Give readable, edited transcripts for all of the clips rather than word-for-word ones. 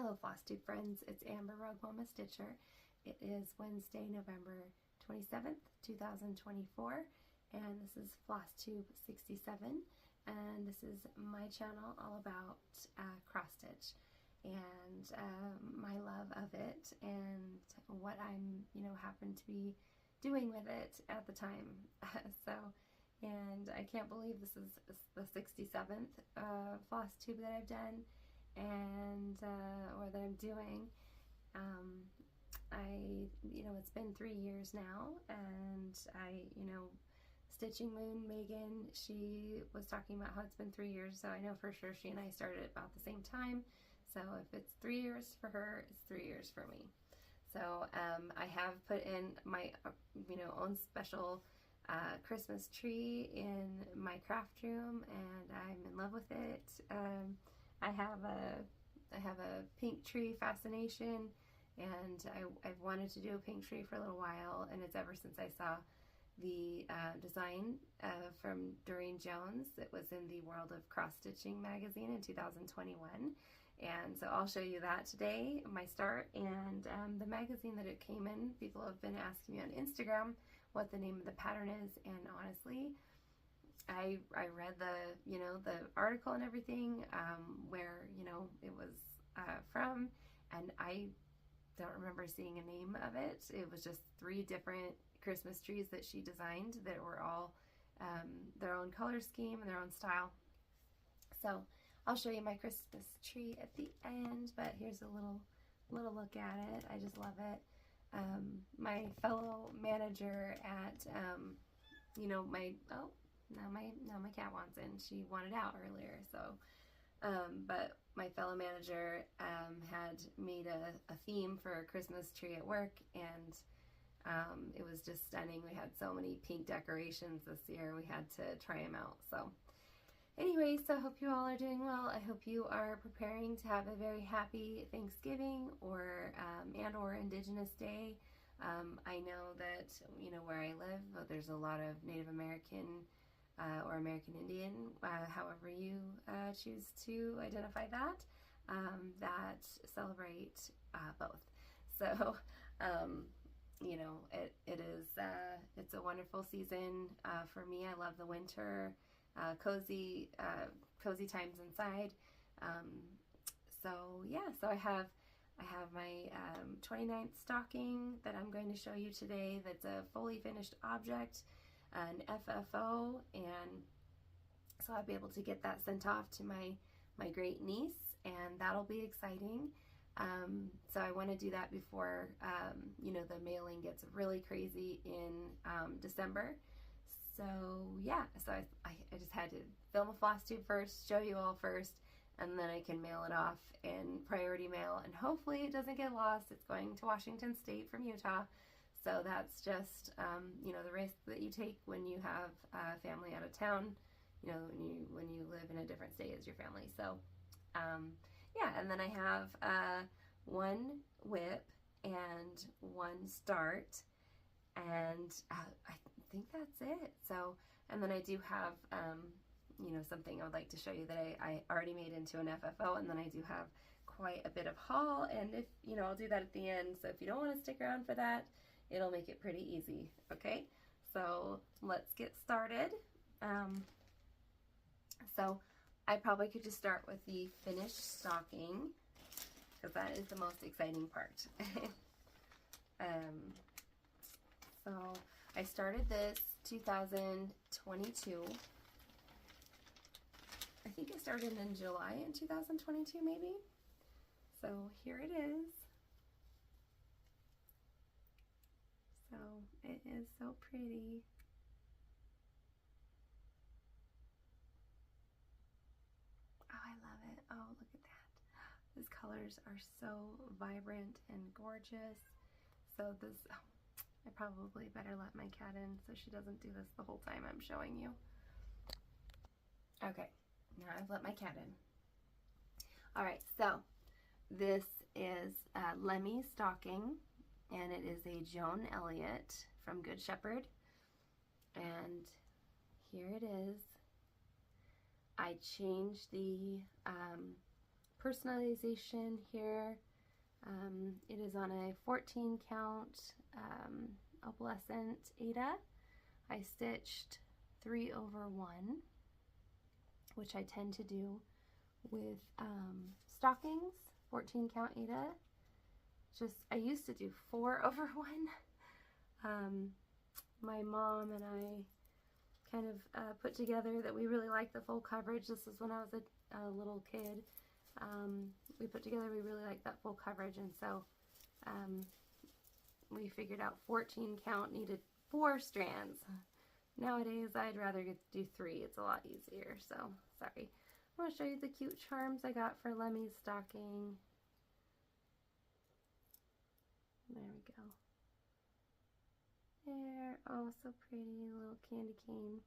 Hello Flosstube friends, it's Amber Rogue Mama Stitcher. It is Wednesday, November 27th, 2024, and this is Flosstube 67, and this is my channel all about cross stitch and my love of it and what I'm, happen to be doing with it at the time. And I can't believe this is the 67th Flosstube that I've done and or that I'm doing. It's been 3 years now, and Stitching Moon Megan, she was talking about how it's been 3 years, so I know for sure she and I started at about the same time. So if it's 3 years for her, it's 3 years for me. So I have put in my own special Christmas tree in my craft room, and I'm in love with it. I have a pink tree fascination, and I've wanted to do a pink tree for a little while, and it's ever since I saw the design from Durene Jones. It was in the World of Cross Stitching magazine in 2021, and so I'll show you that today, my start, and the magazine that it came in. People have been asking me on Instagram what the name of the pattern is, and honestly, I read the article and everything, where it was from, and I don't remember seeing a name of it. It was just 3 different Christmas trees that she designed that were all their own color scheme and their own style. So I'll show you my Christmas tree at the end, but here's a little look at it. I just love it. My fellow manager at now my cat wants in. She wanted out earlier, so but my fellow manager had made a theme for a Christmas tree at work, and it was just stunning. We had so many pink decorations this year. We had to try them out. So anyway, so I hope you all are doing well. I hope you are preparing to have a very happy Thanksgiving or Indigenous Day. I know that where I live, there's a lot of Native American or American Indian, however you choose to identify that, that celebrate both. So it's a wonderful season for me. I love the winter, cozy times inside. So I have my 29th stocking that I'm going to show you today. That's a fully finished object, an FFO, and so I'll be able to get that sent off to my great niece, and that'll be exciting. So I want to do that before the mailing gets really crazy in December. So I just had to film a Flosstube first, show you all first, and then I can mail it off in priority mail, and hopefully it doesn't get lost. It's going to Washington State from Utah, so that's just the risk that you take when you have family out of town, when you live in a different state as your family. So and then I have 1 whip and 1 start, and I think that's it. So, and then I do have something I would like to show you that I already made into an FFO, and then I do have quite a bit of haul, and if I'll do that at the end, so if you don't want to stick around for that, it'll make it pretty easy. Okay, so let's get started. So I probably could just start with the finished stocking, because that is the most exciting part. So I started this 2022. I think I started in July in 2022 maybe. So here it is. So it is so pretty. Oh, I love it. Oh, look at that. These colors are so vibrant and gorgeous. So I probably better let my cat in so she doesn't do this the whole time I'm showing you. Okay, now I've let my cat in. Alright, so this is Lemmy stocking, and it is a Joan Elliott from Good Shepherd, and here it is. I changed the personalization here. It is on a 14 count opalescent Aida. I stitched 3/1, which I tend to do with stockings, 14 count Aida. I used to do 4/1. My mom and I kind of put together that we really like the full coverage. This is when I was a little kid. We put together we really like that full coverage, and so we figured out 14 count needed 4 strands. Nowadays I'd rather do 3. It's a lot easier. So sorry. I want to show you the cute charms I got for Lemmy's stocking. There we go. There. Oh, so pretty. Little candy cane.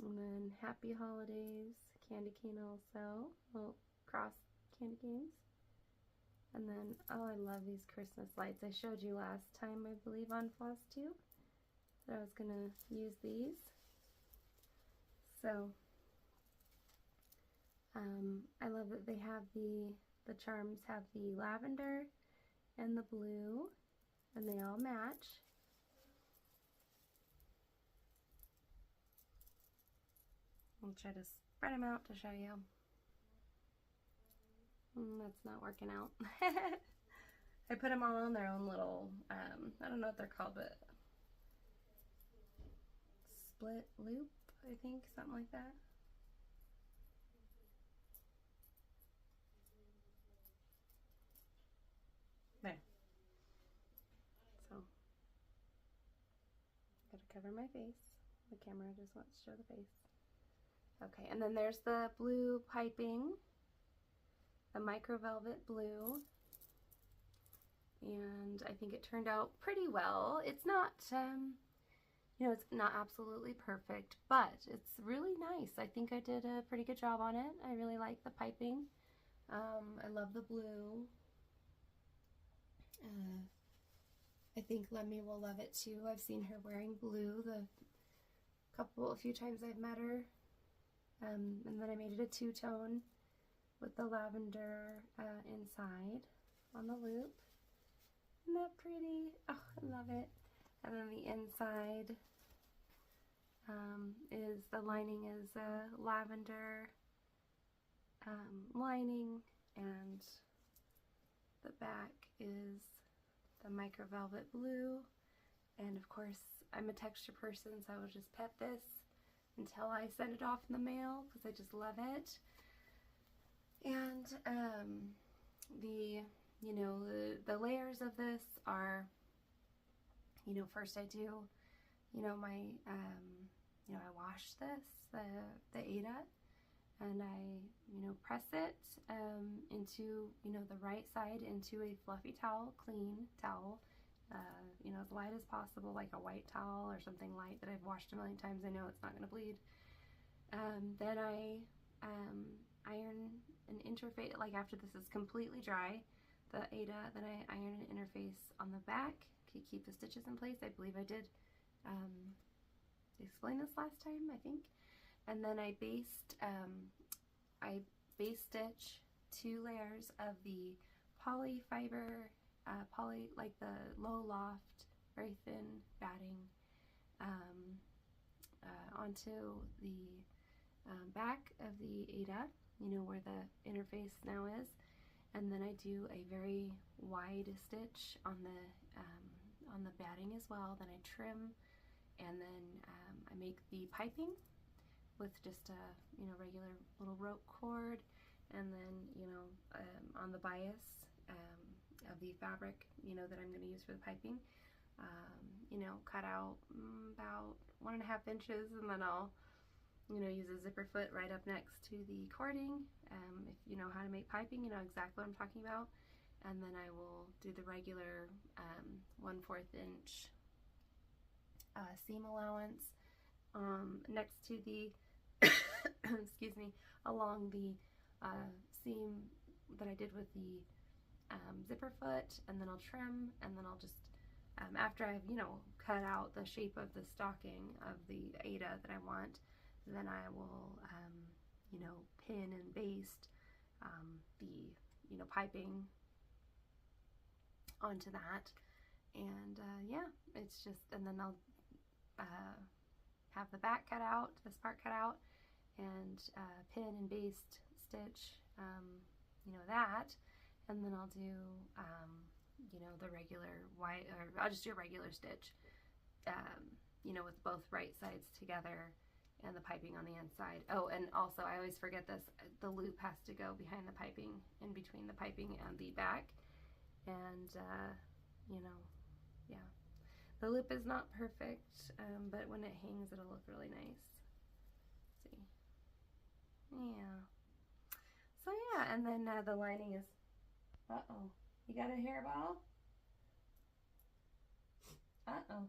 And then Happy Holidays candy cane also. Little cross candy canes. And then, oh, I love these Christmas lights. I showed you last time, I believe, on Flosstube that I was going to use these. So, I love that they have the charms have the lavender and the blue, and they all match. I'll try to spread them out to show you. That's not working out. I put them all on their own little, I don't know what they're called, but split loop, I think, something like that. There. So, gotta cover my face. The camera just wants to show the face. Okay, and then there's the blue piping, the micro velvet blue, and I think it turned out pretty well. It's not, you know, it's not absolutely perfect, but it's really nice. I think I did a pretty good job on it. I really like the piping. I love the blue. I think Lemmy will love it too. I've seen her wearing blue a few times I've met her. And then I made it a two-tone with the lavender inside on the loop. Isn't that pretty? Oh, I love it. And then the inside is the lining is a lavender lining, and the back is the micro velvet blue. And of course, I'm a texture person, so I will just pet this until I send it off in the mail because I just love it. And the layers of this are, you know, first I do, you know, my I wash this, the Aida, and I, you know, press it into, you know, the right side into a fluffy towel, clean towel, you know, as light as possible, like a white towel or something light that I've washed a million times. I know it's not going to bleed. Then I iron an interface, like after this is completely dry, the Aida, then I iron an interface on the back to keep the stitches in place. I believe I did explain this last time, I think. And then I base stitch 2 layers of the poly fiber, like the low loft, very thin batting, onto the back of the Aida, you know, where the interface now is. And then I do a very wide stitch on the batting as well. Then I trim, and then I make the piping with just a, you know, regular little rope cord, and then, you know, on the bias of the fabric, you know, that I'm going to use for the piping, you know, cut out about 1.5 inches, and then I'll, you know, use a zipper foot right up next to the cording. If you know how to make piping, you know exactly what I'm talking about. And then I will do the regular 1/4 inch seam allowance next to the excuse me, along the seam that I did with the zipper foot, and then I'll trim, and then I'll just after I've, you know, cut out the shape of the stocking of the Aida that I want, then I will you know, pin and baste the, you know, piping onto that. And yeah, it's just, and then I'll have the back cut out, this part cut out, and pin and baste stitch, you know, that. And then I'll do, you know, the regular white, or I'll just do a regular stitch, you know, with both right sides together and the piping on the inside. Oh, and also I always forget this, the loop has to go behind the piping, in between the piping and the back. And, you know, yeah. The loop is not perfect, but when it hangs, it'll look really nice. Let's see. Yeah. So yeah, and then the lining is, uh-oh, you got a hairball? Uh-oh.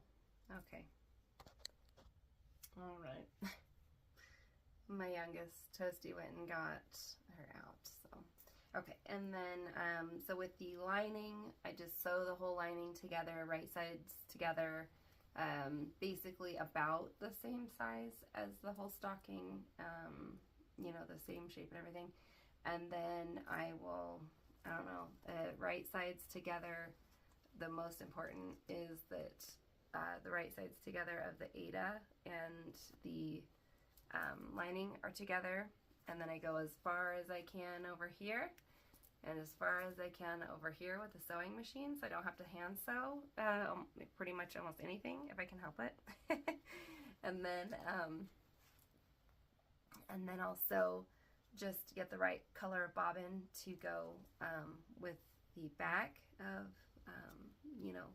Okay. All right. My youngest, Toasty, went and got her out, so. Okay, and then, so with the lining, I just sew the whole lining together, right sides together, basically about the same size as the whole stocking, you know, the same shape and everything. And then I will, I don't know, right sides together. The most important is that the right sides together of the Ada and the lining are together, and then I go as far as I can over here and as far as I can over here with the sewing machine, so I don't have to hand sew pretty much almost anything if I can help it. And then also just get the right color bobbin to go with the back of you know,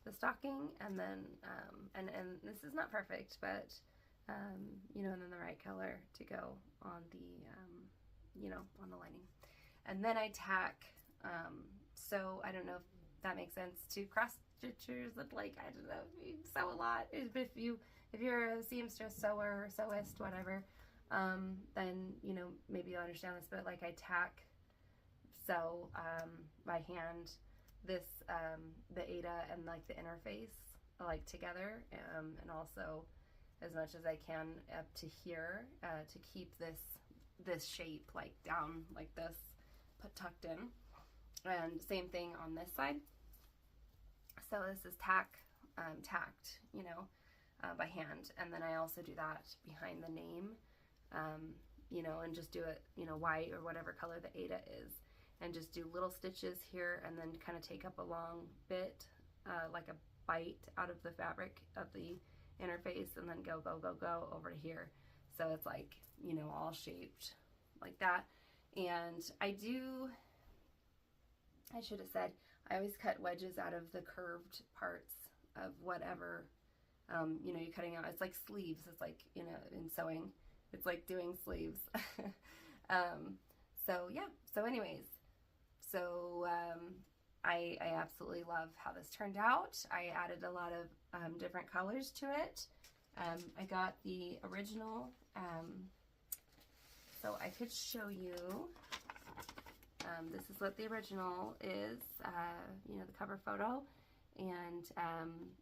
the stocking, and then and this is not perfect, but you know, and then the right color to go on the you know, on the lining. And then I tack, so I don't know if that makes sense, to cross stitchers that, like, I don't know, you sew a lot. If you're a seamstress, sewer, sewist, whatever, then, you know, maybe you'll understand this, but like I tack sew by hand this, the Ada and like the interface, like together, and also as much as I can up to here, to keep this shape like down like this, tucked in. And same thing on this side. So this is tacked, you know, by hand. And then I also do that behind the name, you know, and just do it, you know, white or whatever color the Ada is, and just do little stitches here, and then kind of take up a long bit, like a bite out of the fabric of the interface, and then go over to here. So it's like, you know, all shaped like that. And I should have said, I always cut wedges out of the curved parts of whatever, you know, you're cutting out. It's like sleeves. It's like, you know, in sewing, it's like doing sleeves. So yeah, so anyways, so I absolutely love how this turned out. I added a lot of different colors to it. I got the original, so I could show you. This is what the original is, you know, the cover photo, and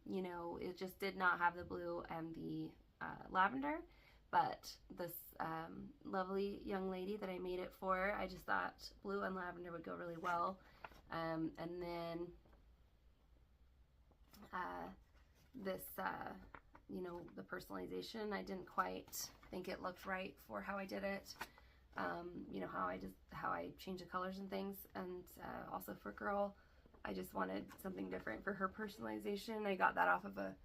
you know, it just did not have the blue and the lavender, but this lovely young lady that I made it for, I just thought blue and lavender would go really well. And then this, you know, the personalization, I didn't quite think it looked right for how I did it. You know, how I changed the colors and things, and also for girl, I just wanted something different for her personalization. I got that off of a,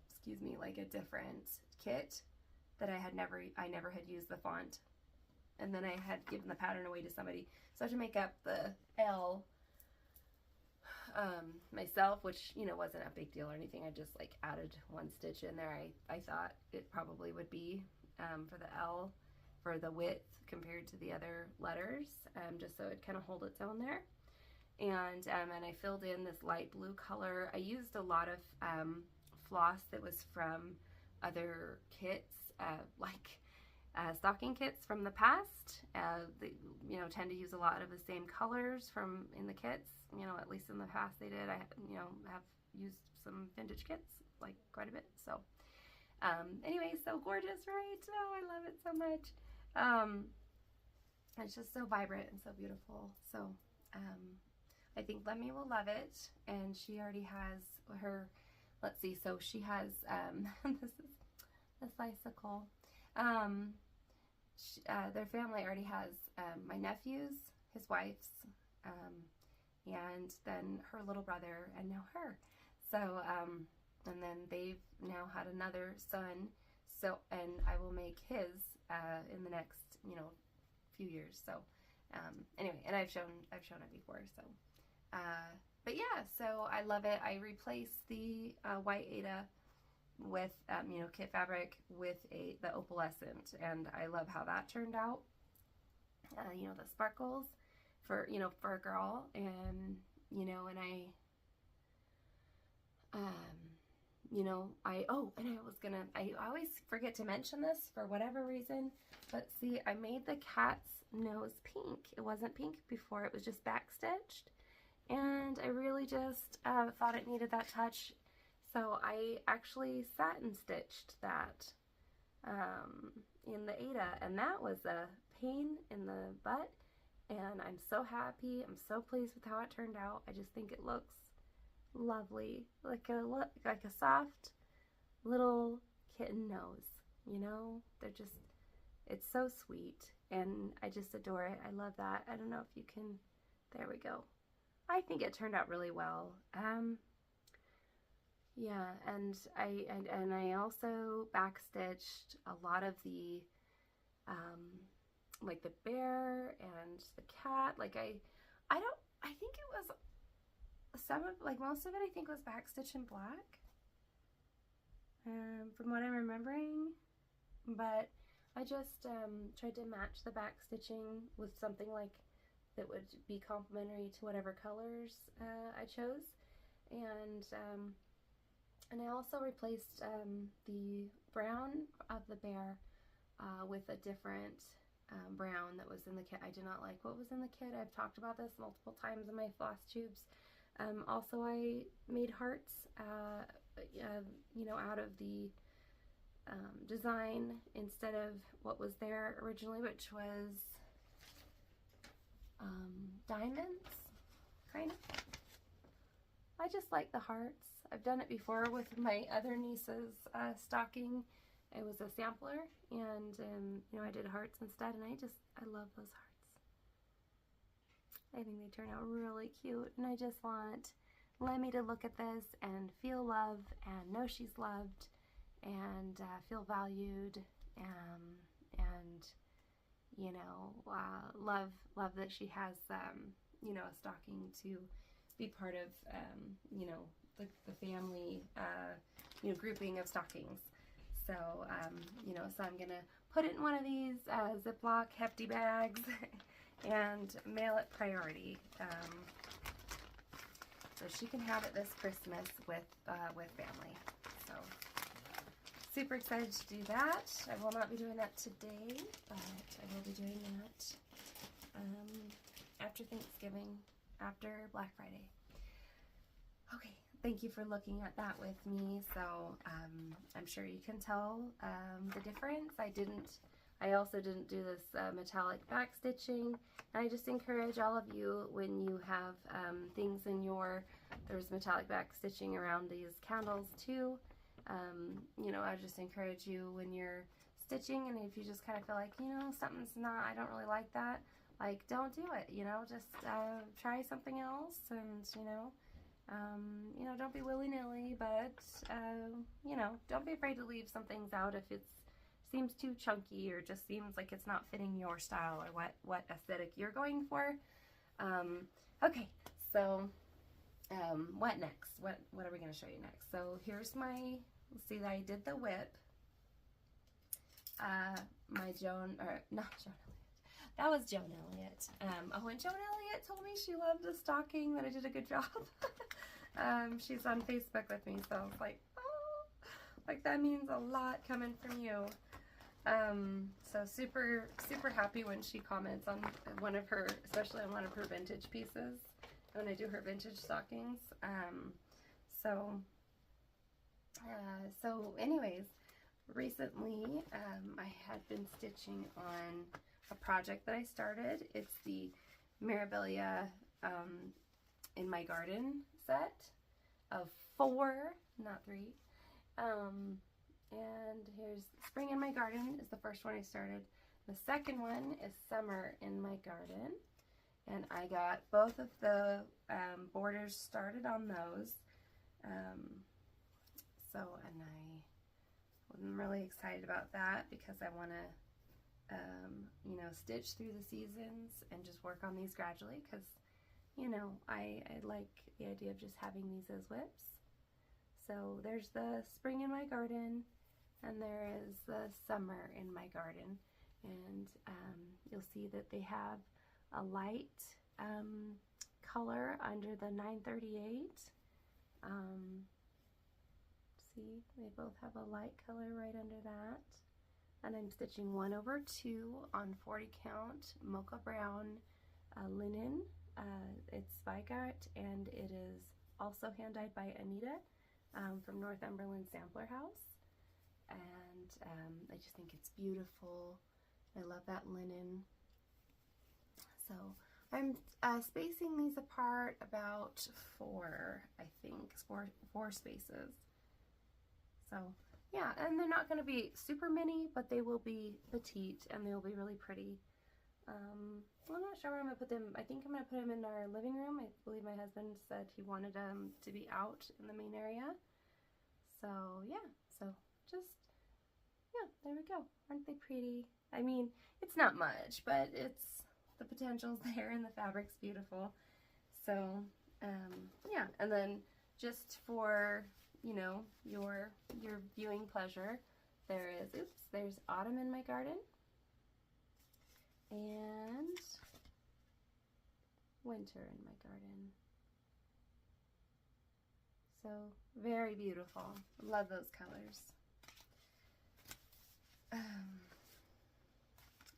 excuse me, like a different kit that I never had used the font, and then I had given the pattern away to somebody. So to make up the L myself, which, you know, wasn't a big deal or anything, I just like added one stitch in there. I thought it probably would be for the L, for the width compared to the other letters, just so it kind of hold its own there. And I filled in this light blue color. I used a lot of floss that was from other kits, like stocking kits from the past. They, you know, tend to use a lot of the same colors from in the kits. You know, at least in the past they did. I, you know, have used some vintage kits like quite a bit. So anyway, so gorgeous, right? Oh, I love it so much. It's just so vibrant and so beautiful. So I think Lemmy will love it. And she already has her, let's see, so she has, this is this icicle. Their family already has my nephew's, his wife's, and then her little brother, and now her. So, and then they've now had another son. So, and I will make his in the next, you know, few years. So, anyway, and I've shown it before. So, but yeah, so I love it. I replaced the white Aida with, you know, kit fabric with the opalescent, and I love how that turned out. You know, the sparkles for, you know, for a girl, and, you know, and you know, I always forget to mention this for whatever reason, but see, I made the cat's nose pink. It wasn't pink before, it was just backstitched, and I really just thought it needed that touch. So I actually satin stitched that in the Aida, and that was a pain in the butt, and I'm so happy. I'm so pleased with how it turned out. I just think it looks lovely, like a soft little kitten nose, you know? They're just, it's so sweet, and I just adore it. I love that. I don't know if you can, there we go. I think it turned out really well. Yeah, and I also backstitched a lot of the like the bear and the cat. Like I think it was most of it I think was backstitched in black, from what I'm remembering, but I just tried to match the backstitching with something like that would be complementary to whatever colors I chose, and I also replaced the brown of the bear with a different brown that was in the kit. I did not like what was in the kit. I've talked about this multiple times in my Flosstubes. Also, I made hearts, you know, out of the design instead of what was there originally, which was diamonds, kind of. I just like the hearts. I've done it before with my other niece's stocking. It was a sampler, and you know, I did hearts instead, and I love those hearts. I think they turn out really cute, and I just want Lemmy to look at this and feel love and know she's loved and feel valued, and you know, love that she has you know, a stocking to be part of, you know, the family, you know, grouping of stockings. So, you know, so I'm going to put it in one of these Ziploc hefty bags and mail it priority. So she can have it this Christmas with family. So, super excited to do that. I will not be doing that today, but I will be doing that after Thanksgiving, after Black Friday. Okay, thank you for looking at that with me. So I'm sure you can tell the difference. I also didn't do this metallic back stitching. And I just encourage all of you, when you have things in there's metallic back stitching around these candles too. You know, I just encourage you when you're stitching, and if you just kind of feel like, you know, something's not, I don't really like that, like, don't do it, you know, just try something else, and, you know, don't be willy-nilly, but, you know, don't be afraid to leave some things out if it seems too chunky or just seems like it's not fitting your style or what aesthetic you're going for. Okay, so what next? What are we going to show you next? So here's let's see, I did the whip. Not Joan Elliott. That was Joan Elliott. Oh, and Joan Elliott told me she loved the stocking, that I did a good job. She's on Facebook with me, so I was like, oh, like that means a lot coming from you. So super, super happy when she comments on one of her, especially on one of her vintage pieces, when I do her vintage stockings. So anyways, recently I had been stitching on a project that I started. It's the Mirabilia in my garden set of 4, not 3. And here's Spring in My Garden is the first one I started. The second one is Summer in My Garden. And I got both of the borders started on those. And I'm really excited about that because I want to, you know, stitch through the seasons and just work on these gradually because, you know, I like the idea of just having these as whips. So there's the Spring in My Garden, and there is the Summer in My Garden. And you'll see that they have a light color under the 938. See, they both have a light color right under that. And I'm stitching 1/2 on 40 count mocha brown linen. It's Zweigart, and it is also hand dyed by Anita from Northumberland Sampler House. And I just think it's beautiful. I love that linen. So I'm spacing these apart about 4, I think, 4 spaces. So yeah, and they're not going to be super mini, but they will be petite and they will be really pretty. I'm not sure where I'm going to put them. I think I'm going to put them in our living room. I believe my husband said he wanted them to be out in the main area. So yeah, so just, yeah, there we go. Aren't they pretty? I mean, it's not much, but it's, the potential's there and the fabric's beautiful. So yeah, and then just for, you know, your viewing pleasure, there's Autumn in My Garden and Winter in My Garden. So very beautiful. Love those colors.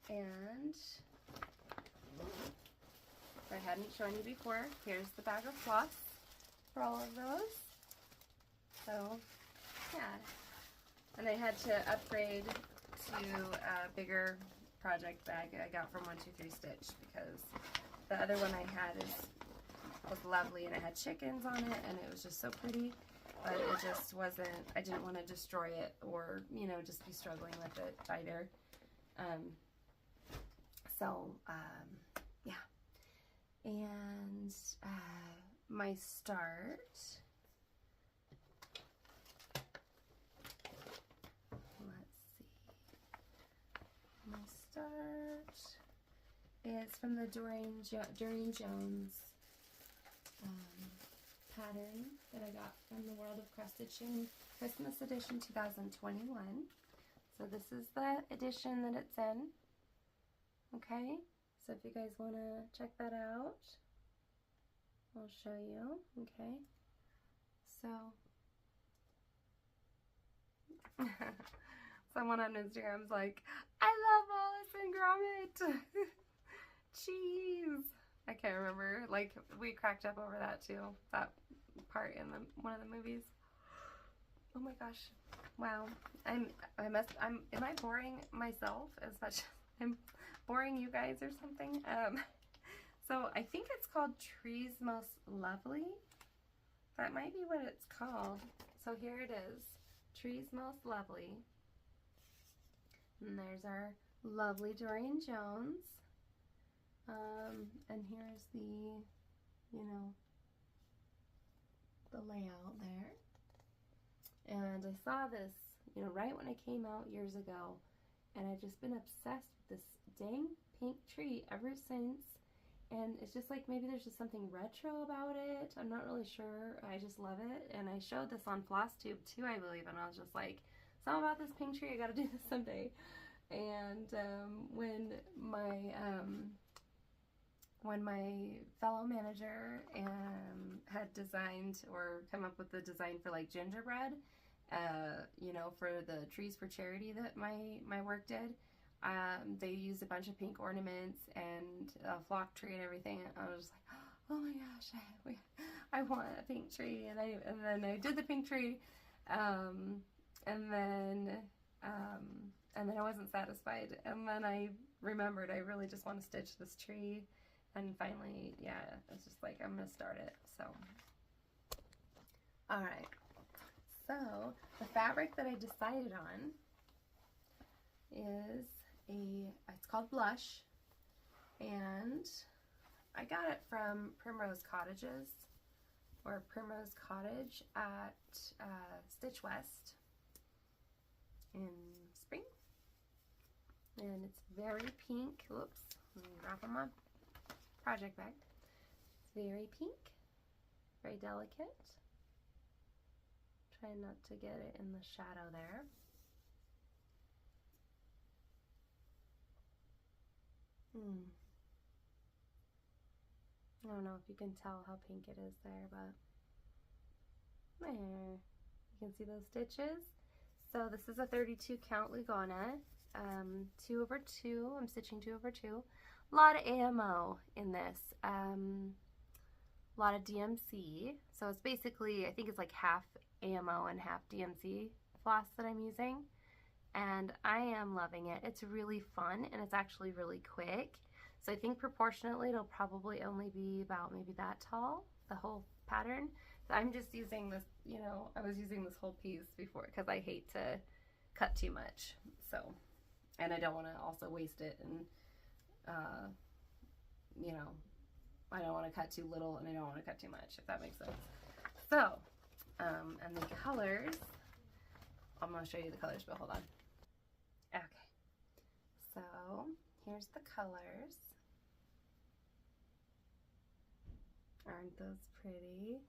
And if I hadn't shown you before, here's the bag of floss for all of those. So yeah, and I had to upgrade to a bigger project bag I got from 123 Stitch because the other one I had was lovely and it had chickens on it and it was just so pretty, but it just wasn't, I didn't want to destroy it or, you know, just be struggling with it either. Yeah, and my start, let's see, my start is from the Durene Jones pattern that I got from the World of Cross Stitching Christmas Edition 2021. So this is the edition that it's in. Okay, so if you guys want to check that out, I'll show you. Okay, so someone on Instagram's like, I love Wallace and Gromit. Cheese. I can't remember. Like, we cracked up over that too. That part in one of the movies. Oh my gosh. Wow. Am I boring myself as much as I'm boring you guys or something? So I think it's called Trees Most Lovely. That might be what it's called. So here it is. Trees Most Lovely. And there's our lovely Durene Jones. And here's the, you know, the layout there. And I saw this, you know, right when I came out years ago, and I've just been obsessed with this dang pink tree ever since. And it's just like, maybe there's just something retro about it. I'm not really sure. I just love it. And I showed this on Flosstube too, I believe, and I was just like, something about this pink tree, I gotta do this someday. And when my fellow manager had designed or come up with the design for like gingerbread, you know, for the Trees for Charity that my work did, they used a bunch of pink ornaments and a flock tree and everything. I was just like, oh my gosh, I want a pink tree. And then I did the pink tree, and then I wasn't satisfied. And then I remembered I really just want to stitch this tree, and finally, yeah, I was just like, I'm gonna start it. So all right, so the fabric that I decided on is it's called Blush, and I got it from Primrose Cottages, or Primrose Cottage at Stitch West in spring. And it's very pink. Whoops, let me wrap on my project bag. It's very pink, very delicate. Try not to get it in the shadow there. I don't know if you can tell how pink it is there, but there. You can see those stitches. So this is a 32 count Lugana, 2/2. I'm stitching 2/2. A lot of AMO in this. A lot of DMC. So it's basically, I think it's like half AMO and half DMC floss that I'm using. And I am loving it. It's really fun, and it's actually really quick. So I think proportionately it'll probably only be about maybe that tall, the whole pattern. So I'm just using this, you know, I was using this whole piece before because I hate to cut too much. So, and I don't want to also waste it, and you know, I don't want to cut too little and I don't want to cut too much, if that makes sense. So, and the colors, I'm going to show you the colors, but hold on. Okay, so here's the colors. Aren't those pretty?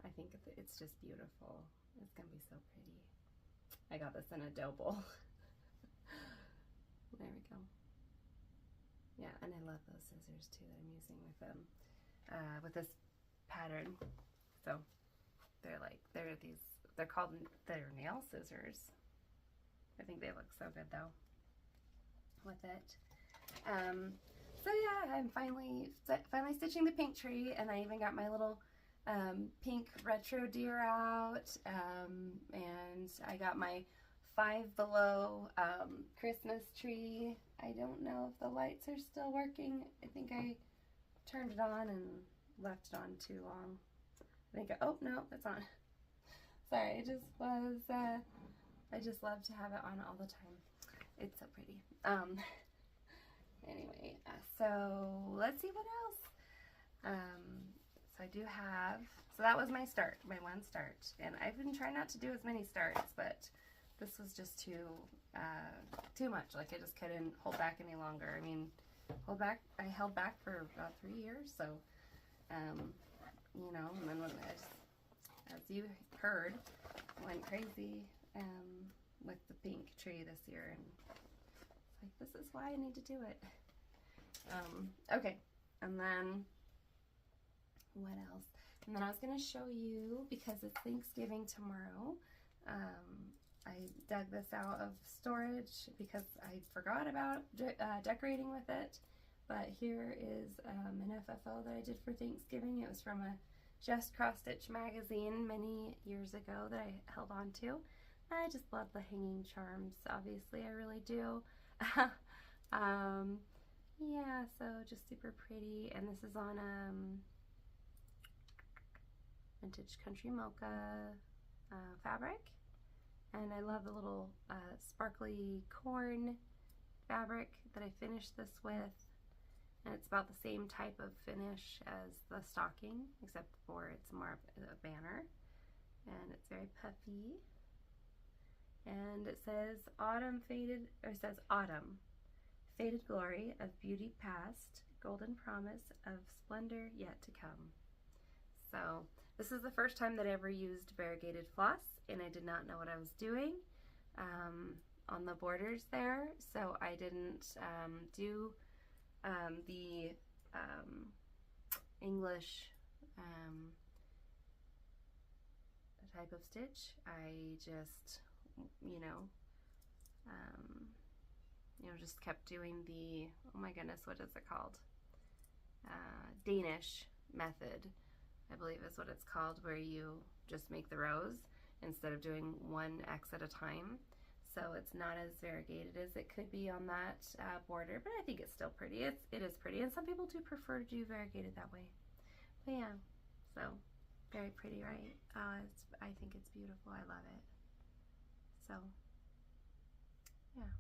I think it's just beautiful. It's gonna be so pretty. I got this in a dough bowl. There we go. Yeah, and I love those scissors too that I'm using with this pattern. So they're nail scissors. I think they look so good though with it. So yeah, I'm finally stitching the pink tree, and I even got my little pink retro deer out, and I got my Five Below Christmas tree. I don't know if the lights are still working. I think I turned it on and left it on too long. Oh no, it's on. Sorry, it just was, I just love to have it on all the time. It's so pretty. Anyway, so let's see what else. So I do have, so that was my start, my one start. And I've been trying not to do as many starts, but this was just too much. Like, I just couldn't hold back any longer. I mean, I held back for about 3 years, so, you know, and then when as you heard, went crazy with the pink tree this year, and it's like, this is why I need to do it. Okay, and then what else? And then I was going to show you, because it's Thanksgiving tomorrow, I dug this out of storage because I forgot about decorating with it. But here is an FFO that I did for Thanksgiving. It was from a Just Cross Stitch magazine many years ago that I held on to. I just love the hanging charms, obviously, I really do. Yeah, so just super pretty. And this is on Vintage Country Mocha fabric. And I love the little sparkly corn fabric that I finished this with. And it's about the same type of finish as the stocking, except for it's more of a banner. And it's very puffy. And it says autumn faded, or it says autumn, faded glory of beauty past, golden promise of splendor yet to come. So this is the first time that I ever used variegated floss, and I did not know what I was doing on the borders there, so I didn't do the English type of stitch. I just, you know, just kept doing the, oh my goodness, what is it called? Danish method, I believe is what it's called, where you just make the rows instead of doing one X at a time. so it's not as variegated as it could be on that border, but I think it's still pretty. It is pretty, and some people do prefer to do variegated that way. But yeah, so very pretty, right? I think it's beautiful. I love it. So yeah.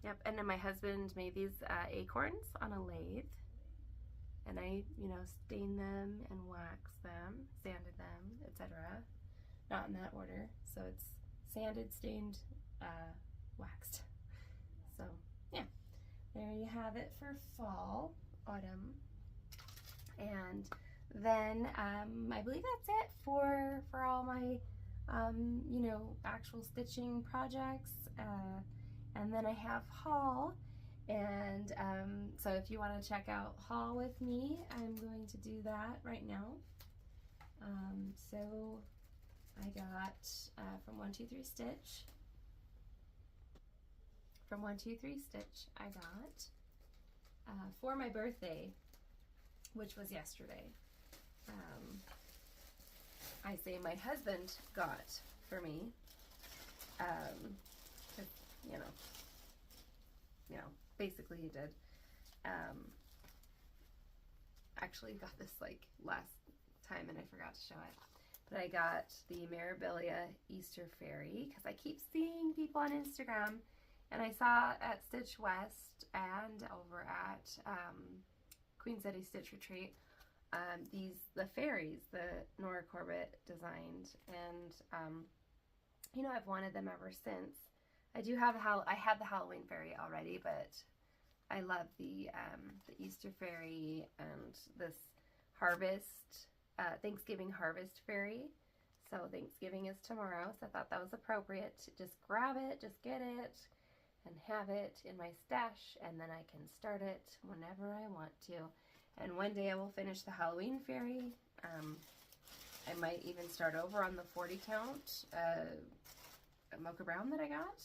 Yep, and then my husband made these acorns on a lathe, and I, stained them and waxed them, sanded them, etc. Not in that order. So it's sanded, stained, waxed. So yeah, there you have it for fall, autumn, and then I believe that's it for all my actual stitching projects. And then I have haul, and so if you want to check out haul with me, I'm going to do that right now. So I got from 123 Stitch. From 123 Stitch, I got for my birthday, which was yesterday. I say my husband got for me. Basically he did. Actually got this like last time and I forgot to show it. But I got the Mirabilia Easter Fairy because I keep seeing people on Instagram, and I saw at Stitch West and over at Queen City Stitch Retreat the fairies that Nora Corbett designed, and I've wanted them ever since. I do have I had the Halloween fairy already, but I love the Easter fairy and this Thanksgiving harvest fairy. So Thanksgiving is tomorrow, so I thought that was appropriate to just grab it, just get it, and have it in my stash, and then I can start it whenever I want to. And one day I will finish the Halloween fairy. I might even start over on the 40 count Mocha Brown that I got.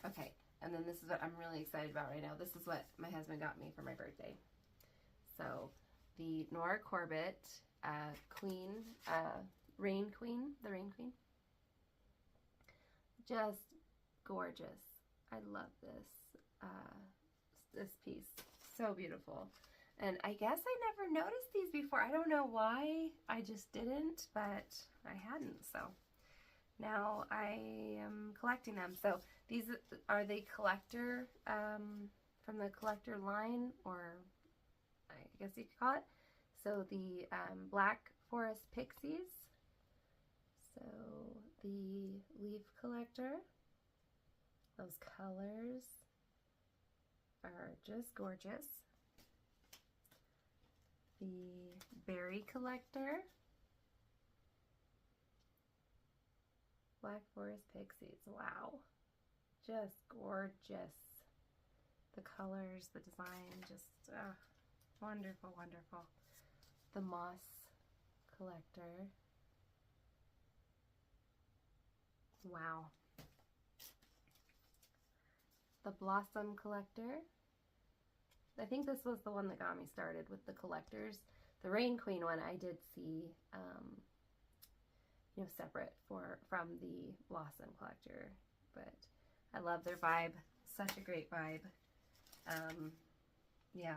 Okay, and then this is what I'm really excited about right now. This is what my husband got me for my birthday. So the Nora Corbett Rain Queen, the Rain Queen. Just gorgeous. I love this piece. So beautiful. And I guess I never noticed these before. I don't know why. I just didn't, but I hadn't. So now I am collecting them. So these are the collector, from the collector line, or I guess you could call it. So the Black Forest Pixies. So the leaf collector. Those colors are just gorgeous. The berry collector. Black Forest Pixies. Wow. Just gorgeous. The colors, the design, just wonderful, wonderful. The moss collector. Wow. The blossom collector. I think this was the one that got me started with the collectors. The Rain Queen one I did see, separate from the blossom collector, but I love their vibe. Such a great vibe. Yeah.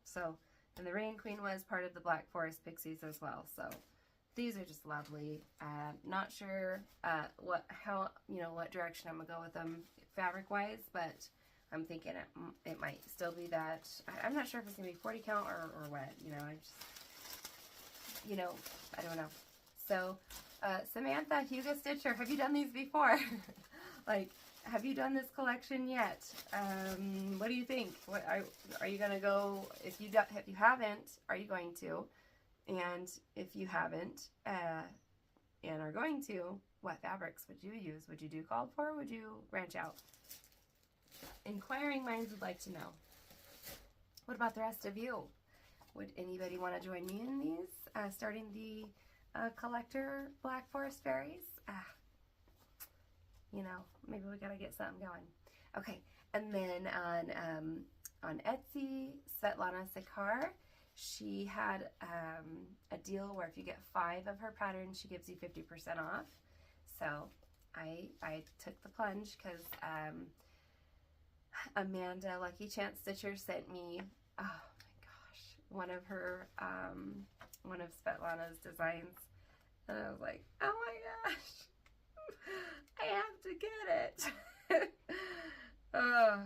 So, and the Rain Queen was part of the Black Forest Pixies as well. So these are just lovely. Not sure what direction I'm gonna go with them fabric wise, but I'm thinking it might still be that. I'm not sure if it's gonna be 40 count or what. I don't know. So Samantha, Hugo Stitcher, have you done these before? Like, have you done this collection yet? What do you think? What are you gonna go? If you haven't, are you going to? And if you haven't and are going to, what fabrics would you use? Would you do called for? Or would you branch out? Inquiring minds would like to know. What about the rest of you? Would anybody want to join me in these? Starting the collector Black Forest Fairies? Maybe we gotta get something going. Okay, and then on Etsy, Svetlana Sikar, she had a deal where if you get 5 of her patterns, she gives you 50% off. So I took the plunge because Amanda, Lucky Chance Stitcher, sent me, oh my gosh, one of Svetlana's designs, and I was like, oh my gosh, I have to get it. Oh,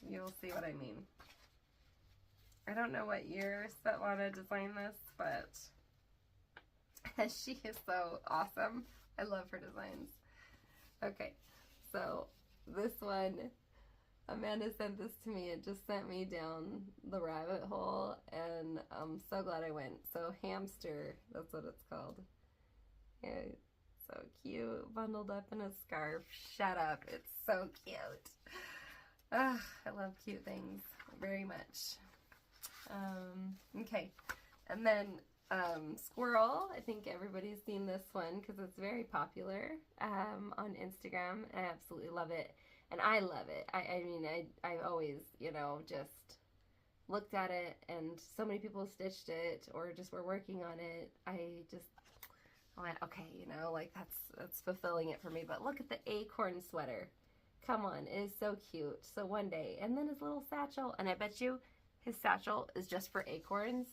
you'll see what I mean. I don't know what year Svetlana designed this, but she is so awesome. I love her designs. Okay, so this one, Amanda sent this to me. It just sent me down the rabbit hole, and I'm so glad I went. So Hamster, that's what it's called. Yeah, so cute, bundled up in a scarf. Shut up, it's so cute. I love cute things very much. Okay, and then Squirrel. I think everybody's seen this one because it's very popular on Instagram. I absolutely love it, and I love it. I mean, I always, you know, just looked at it, and so many people stitched it or just were working on it. I went, okay, you know, like that's fulfilling it for me. But look at the acorn sweater. Come on, it is so cute. So one day, and then his little satchel, and I bet you his satchel is just for acorns.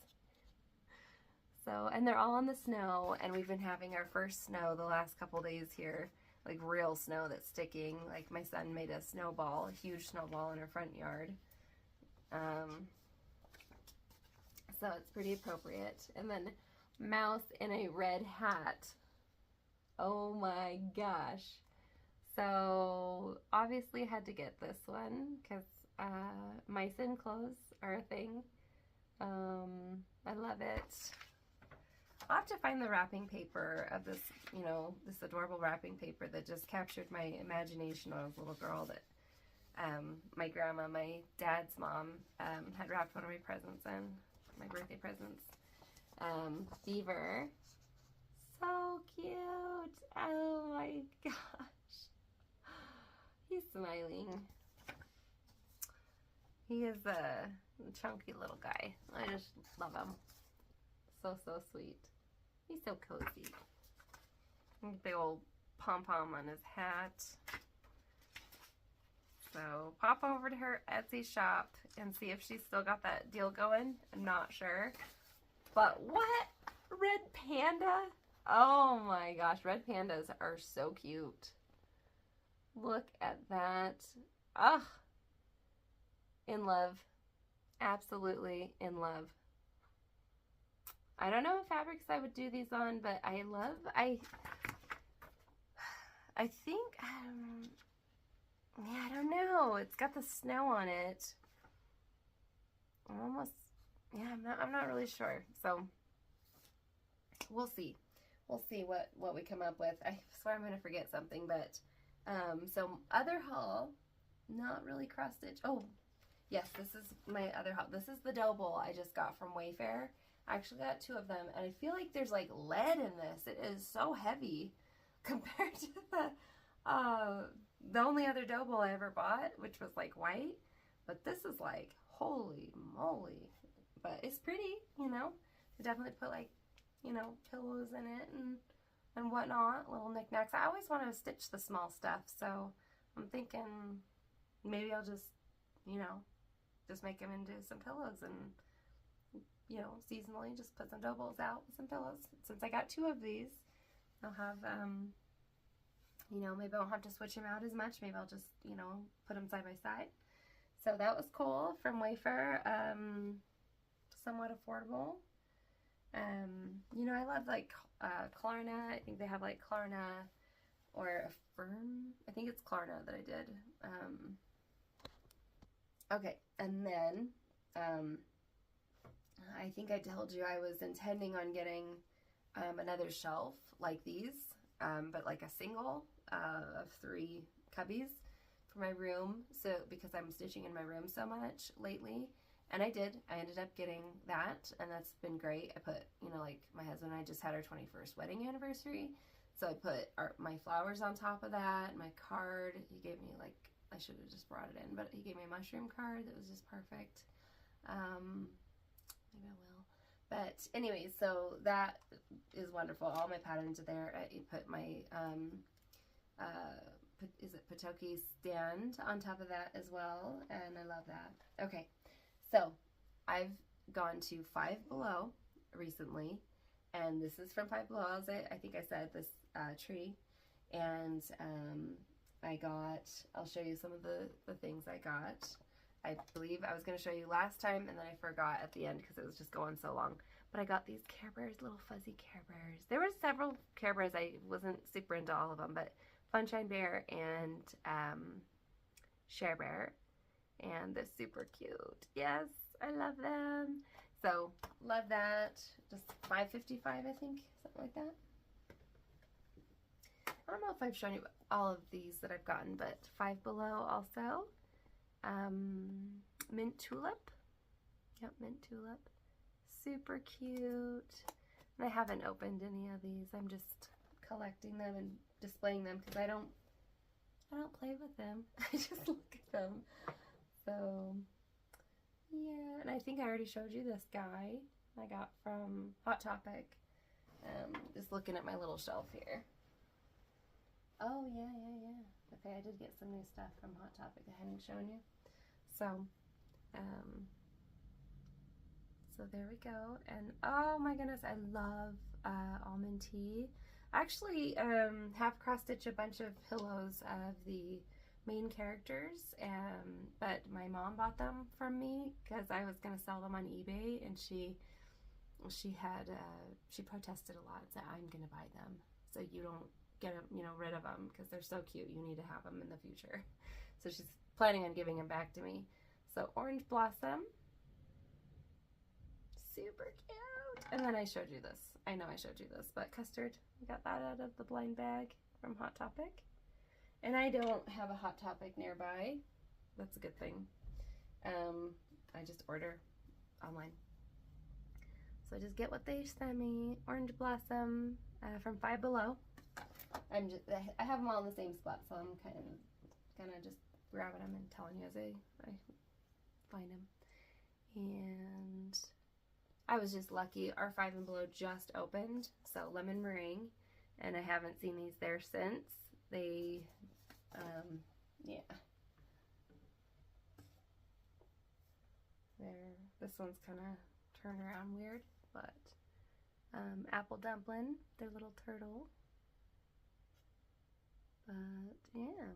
So, and they're all in the snow, and we've been having our first snow the last couple days here, like real snow that's sticking. Like my son made a snowball, a huge snowball in our front yard. So it's pretty appropriate. And then Mouse in a red hat. Oh my gosh. So obviously had to get this one because mice in clothes are a thing. I love it. I'll have to find the wrapping paper of this, you know, this adorable wrapping paper that just captured my imagination when I was a little girl, that my grandma, my dad's mom, had wrapped one of my presents in, my birthday presents. Beaver. So cute. Oh my gosh. He's smiling. He is a chunky little guy. I just love him. So, so sweet. He's so cozy. Big old pom-pom on his hat. So, pop over to her Etsy shop and see if she's still got that deal going. I'm not sure. But what? Red panda? Oh my gosh, red pandas are so cute. Look at that. Ugh. In love. Absolutely in love. I don't know what fabrics I would do these on, but I think, yeah, I don't know. It's got the snow on it. Yeah, I'm not really sure. So we'll see. We'll see what we come up with. I swear I'm gonna forget something, but so other haul, not really cross stitch. Oh, yes, this is my other haul. This is the dough bowl I just got from Wayfair. I actually got 2 of them, and I feel like there's like lead in this. It is so heavy compared to the only other dough bowl I ever bought, which was like white. But this is like, holy moly. But it's pretty, you know. I definitely put like, you know, pillows in it and whatnot, little knickknacks. I always want to stitch the small stuff, so I'm thinking maybe I'll just, you know, just make them into some pillows and, you know, seasonally just put some dough bowls out with some pillows. Since I got 2 of these, I'll have, you know, maybe I won't have to switch them out as much. Maybe I'll just, you know, put them side by side. So that was cool from Wayfair. Somewhat affordable. You know, I love like Klarna. I think they have like Klarna or Affirm. I think it's Klarna that I did. Okay, and then I think I told you I was intending on getting another shelf like these, but like a single of 3 cubbies for my room. So because I'm stitching in my room so much lately. And I did. I ended up getting that, and that's been great. I put, you know, like my husband and I just had our 21st wedding anniversary, so I put my flowers on top of that, my card. He gave me, like, I should have just brought it in, but he gave me a mushroom card that was just perfect. Maybe I will. But anyways, so that is wonderful. All my patterns are there. I put my is it Patoki stand on top of that as well, and I love that. Okay, so I've gone to Five Below recently, and this is from Five Below, I think I said, this tree, and I'll show you some of the things I got. I believe I was going to show you last time, and then I forgot at the end because it was just going so long. But I got these Care Bears, little fuzzy Care Bears. There were several Care Bears. I wasn't super into all of them, but Funshine Bear and Share Bear. And they're super cute. Yes, I love them. So, love that. Just $5.55, I think, something like that. I don't know if I've shown you all of these that I've gotten, but Five Below also. Mint Tulip. Yep, Mint Tulip. Super cute. And I haven't opened any of these. I'm just collecting them and displaying them because I don't play with them. I just look at them. So, yeah. And I think I already showed you this guy I got from Hot Topic. Just looking at my little shelf here. Oh, yeah. Okay, I did get some new stuff from Hot Topic I hadn't shown you. So, so there we go. And oh my goodness, I love almond tea. I actually have cross-stitched a bunch of pillows of the main characters, but my mom bought them from me because I was going to sell them on eBay, and she protested a lot, said, I'm going to buy them so you don't get rid of them because they're so cute. You need to have them in the future. So she's planning on giving them back to me. So Orange Blossom, super cute. And then I showed you this. I know I showed you this, but Custard. We got that out of the blind bag from Hot Topic. And I don't have a Hot Topic nearby. That's a good thing. I just order online. So I just get what they send me. Orange Blossom from Five Below. I have them all in the same spot, so I'm kind of just grabbing them and telling you as I find them. And I was just lucky. Our Five and Below just opened, so Lemon Meringue, and I haven't seen these there since. They, yeah. This one's kind of turned around weird, but Apple Dumpling, their little turtle. But yeah.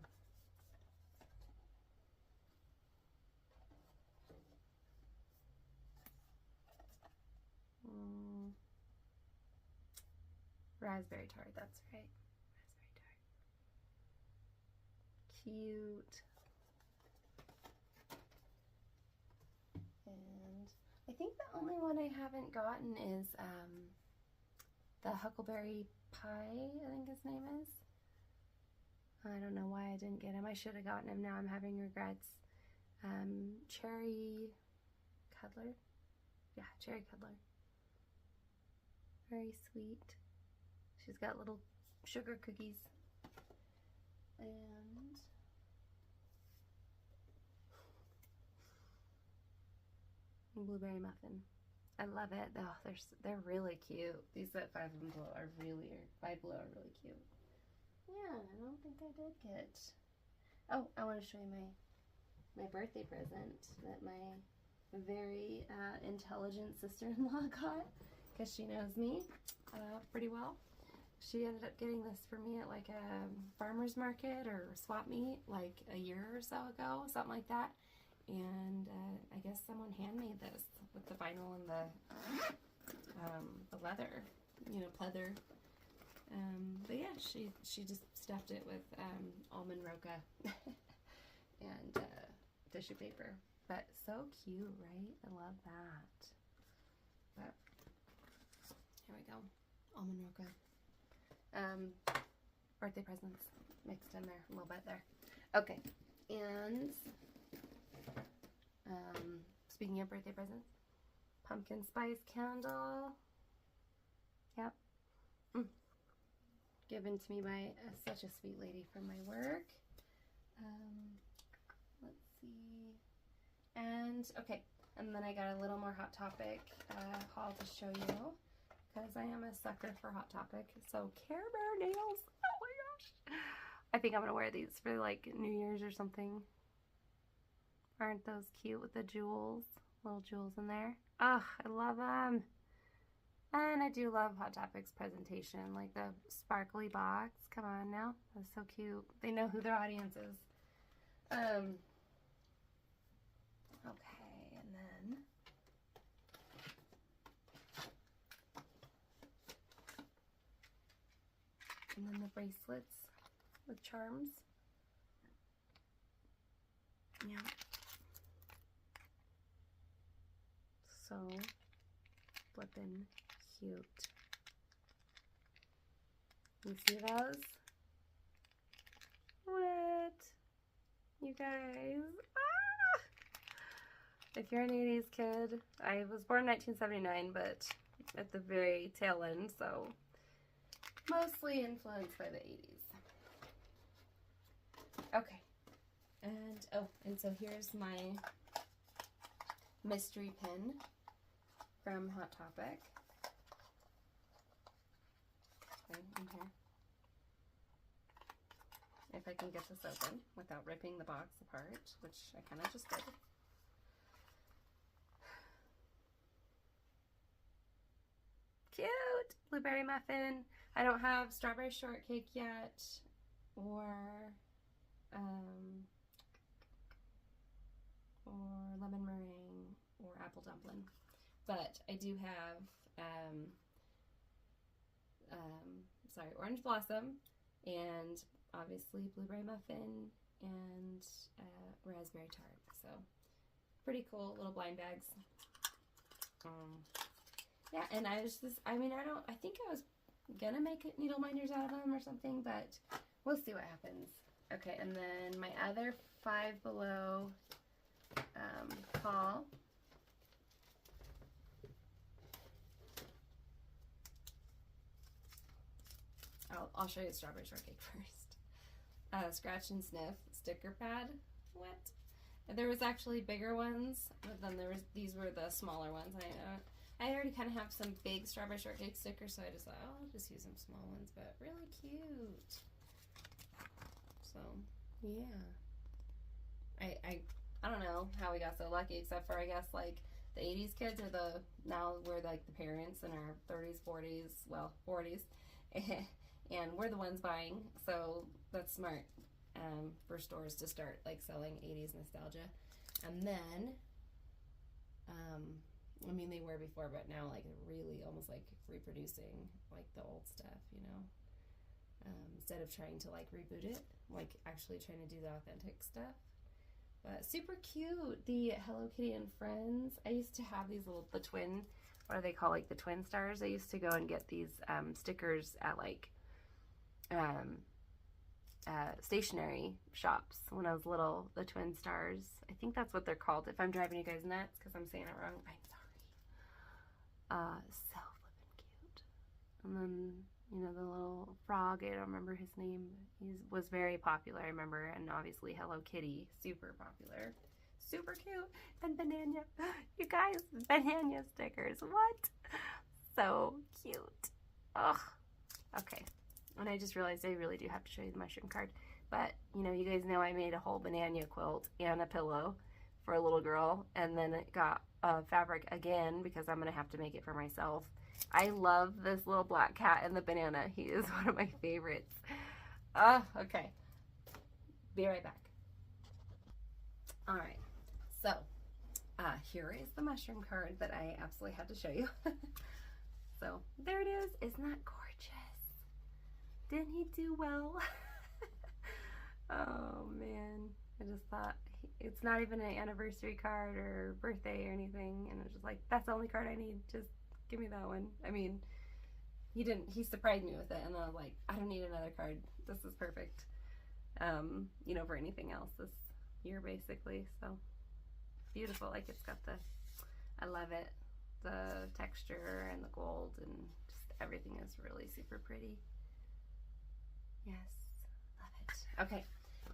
Raspberry tart, that's right. Raspberry tart. Cute. And I think the only one I haven't gotten is the Huckleberry Pie, I think his name is. I don't know why I didn't get him. I should have gotten him. Now I'm having regrets. Cherry Cuddler. Yeah, Cherry Cuddler. Very sweet. She's got little sugar cookies. And blueberry muffin. I love it. Oh, they're really cute. These at Five Below are really cute. Yeah, I don't think I did get. Oh, I want to show you my birthday present that my very intelligent sister-in-law got, because she knows me pretty well. She ended up getting this for me at like a farmer's market or swap meet like a year or so ago, something like that. And I guess someone handmade this with the vinyl and the leather, pleather. But yeah, she just stuffed it with almond roca and tissue paper. But so cute, right? I love that. But here we go, almond roca. Birthday presents mixed in there a little bit there. Okay, and speaking of birthday presents, pumpkin spice candle. Yep. Given to me by such a sweet lady from my work. Let's see. And, okay, and then I got a little more Hot Topic haul to show you, because I am a sucker for Hot Topic. So, Care Bear nails. Oh my gosh. I think I'm gonna wear these for like New Year's or something. Aren't those cute with the jewels? Little jewels in there. Oh, I love them. And I do love Hot Topics presentation, like the sparkly box. Come on now. That's so cute. They know who their audience is. Okay, and then the bracelets with charms. Yeah. So flippin' cute. You see those? What? You guys. Ah! If you're an 80s kid, I was born in 1979, but at the very tail end, so mostly influenced by the 80s. Okay. And so here's my mystery pin from Hot Topic. Okay, in here. If I can get this open without ripping the box apart, which I kind of just did. Cute! Blueberry muffin. I don't have strawberry shortcake yet, or lemon meringue, or apple dumpling. But I do have, orange blossom, and obviously blueberry muffin, and raspberry tart. So pretty cool little blind bags. Yeah, and I think I was gonna make needle minders out of them or something, but we'll see what happens. Okay, and then my other Five Below haul. I'll show you strawberry shortcake first. Scratch and Sniff sticker pad. What? There was actually bigger ones, but then these were the smaller ones. I already kind of have some big strawberry shortcake stickers, so I just thought, oh, I'll just use some small ones, but really cute. So, yeah. I don't know how we got so lucky, except for, I guess, like, the 80s kids are now we're, like, the parents in our 30s, 40s, well, 40s, and we're the ones buying, so that's smart for stores to start, like, selling 80s nostalgia. And then, I mean, they were before, but now, like, really almost, like, reproducing, like, the old stuff, you know? Instead of trying to, like, reboot it, like, actually trying to do the authentic stuff. But super cute. The Hello Kitty and Friends. I used to have these the twin, what do they call, like, the twin stars? I used to go and get these stickers at, like, stationery shops when I was little, the twin stars. I think that's what they're called. If I'm driving you guys nuts because I'm saying it wrong, I'm sorry. So flippin' cute. And then, you know, the little frog, I don't remember his name. He was very popular, I remember. And obviously Hello Kitty, super popular. Super cute. And banana. You guys, banana stickers. What? So cute. Ugh. Okay. And I just realized I really do have to show you the mushroom card. But, you know, you guys know I made a whole banana quilt and a pillow for a little girl. And then it got fabric again because I'm going to have to make it for myself. I love this little black cat and the banana. He is one of my favorites. Okay. Be right back. All right. So, here is the mushroom card that I absolutely had to show you. So, there it is. Isn't that gorgeous? Didn't he do well? Oh, man. I just thought, it's not even an anniversary card or birthday or anything. And I was just like, that's the only card I need. Just give me that one. I mean, he surprised me with it. And then I was like, I don't need another card. This is perfect. You know, for anything else this year, basically. So, beautiful. Like, it's got I love it. The texture and the gold and just everything is really super pretty. Yes, love it. Okay,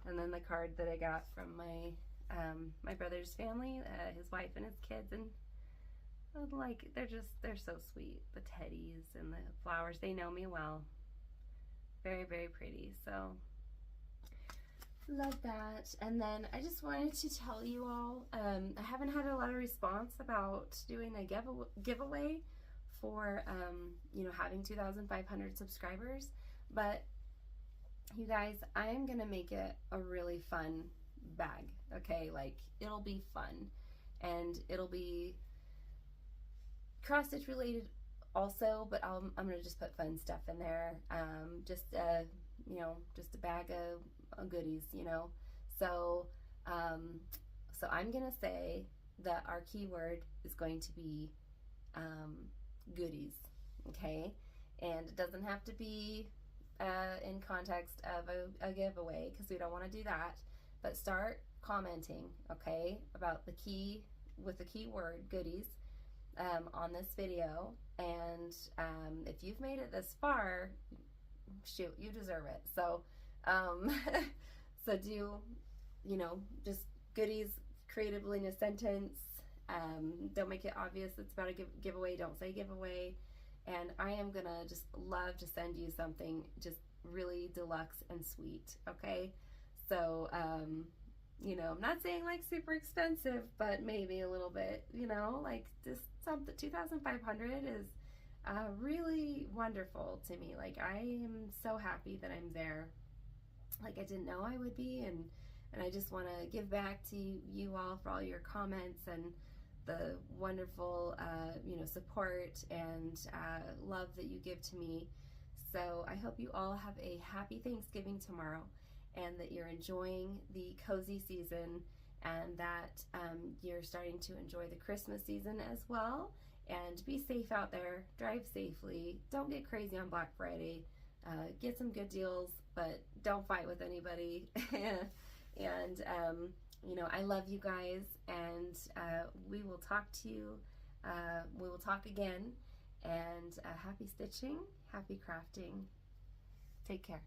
and then the card that I got from my brother's family, his wife and his kids, and like they're so sweet. The teddies and the flowers, they know me well. Very, very pretty. So Love that. And then I just wanted to tell you all, I haven't had a lot of response about doing a giveaway for, you know, having 2,500 subscribers, but you guys, I am going to make it a really fun bag, okay? Like, it'll be fun, and it'll be cross-stitch related also, but I'm going to just put fun stuff in there, just, you know, just a bag of goodies, you know? So, so I'm going to say that our keyword is going to be goodies, okay? And it doesn't have to be in context of a giveaway, because we don't want to do that, but start commenting, okay, about the keyword goodies on this video. And if you've made it this far, shoot, you deserve it. So so do, you know, just goodies creatively in a sentence. Don't make it obvious it's about a giveaway. Don't say giveaway. And I am gonna just love to send you something just really deluxe and sweet, okay? So, you know, I'm not saying like super expensive, but maybe a little bit, you know, like just something. 2,500 is really wonderful to me. Like, I am so happy that I'm there. Like, I didn't know I would be, and I just want to give back to you all for all your comments and the wonderful, you know, support and love that you give to me. So I hope you all have a happy Thanksgiving tomorrow, and that you're enjoying the cozy season, and that you're starting to enjoy the Christmas season as well. And be safe out there, drive safely, don't get crazy on Black Friday, get some good deals, but don't fight with anybody. And you know, I love you guys, and we will talk to you, we will talk again, and happy stitching, happy crafting. Take care.